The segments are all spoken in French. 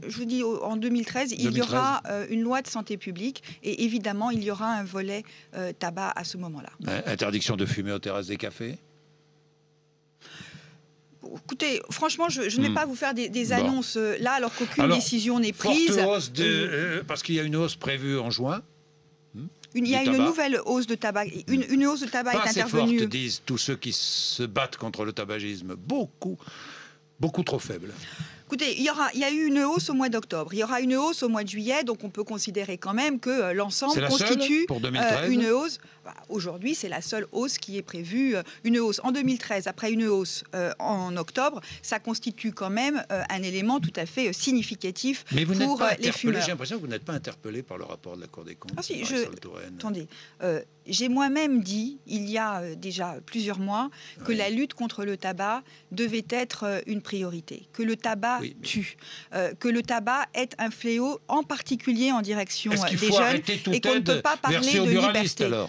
je vous dis, en 2013, il y aura une loi de santé publique et évidemment, il y aura un volet tabac à ce moment-là. Interdiction de fumer aux terrasses des cafés? Écoutez, franchement, je ne vais pas vous faire des annonces là, alors qu'aucune décision n'est prise. Forte hausse parce qu'il y a une hausse prévue en juin. Il y a une nouvelle hausse de tabac. Une hausse de tabac est intervenue. Pas assez forte, disent tous ceux qui se battent contre le tabagisme. Beaucoup trop faible. Écoutez, il y a eu une hausse au mois d'octobre, il y aura une hausse au mois de juillet, donc on peut considérer quand même que l'ensemble constitue une hausse. Aujourd'hui, c'est la seule hausse qui est prévue. Une hausse en 2013, après une hausse en octobre, ça constitue quand même un élément tout à fait significatif pour les fumeurs. J'ai l'impression que vous n'êtes pas interpellé par le rapport de la Cour des comptes. Ah si, attendez, j'ai moi-même dit, il y a déjà plusieurs mois, que la lutte contre le tabac devait être une priorité, que le tabac tue, que le tabac est un fléau, en particulier en direction des jeunes, et qu'on ne peut pas parler de liberté. Alors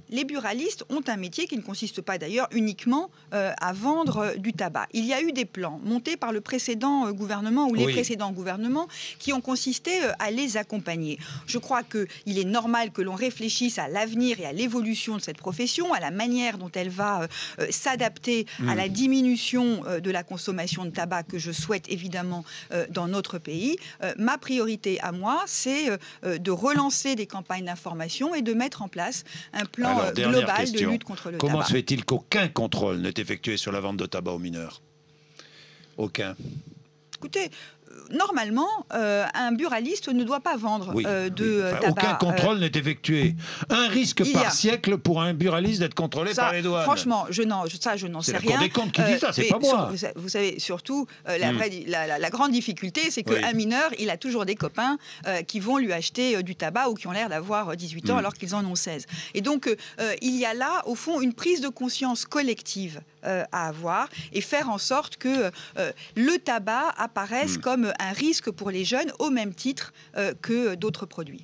les buralistes ont un métier qui ne consiste pas d'ailleurs uniquement à vendre du tabac. Il y a eu des plans montés par le précédent gouvernement ou les précédents gouvernements qui ont consisté à les accompagner. Je crois qu'il est normal que l'on réfléchisse à l'avenir et à l'évolution de cette profession, à la manière dont elle va s'adapter à la diminution de la consommation de tabac que je souhaite évidemment dans notre pays. Ma priorité à moi, c'est de relancer des campagnes d'information et de mettre en place un plan global de lutte contre le tabac. Comment se fait-il qu'aucun contrôle n'est effectué sur la vente de tabac aux mineurs? Aucun. Écoutez, normalement, un buraliste ne doit pas vendre de tabac. Aucun contrôle n'est effectué. Un risque par siècle pour un buraliste d'être contrôlé par les douanes. Franchement, je n'en sais rien. C'est la Cour des comptes qui dit ça, c'est pas moi. Vous savez, surtout, la grande difficulté, c'est qu'un mineur, il a toujours des copains qui vont lui acheter du tabac ou qui ont l'air d'avoir 18 ans alors qu'ils en ont 16. Et donc, il y a là, au fond, une prise de conscience collective à avoir et faire en sorte que le tabac apparaisse comme un risque pour les jeunes au même titre que d'autres produits.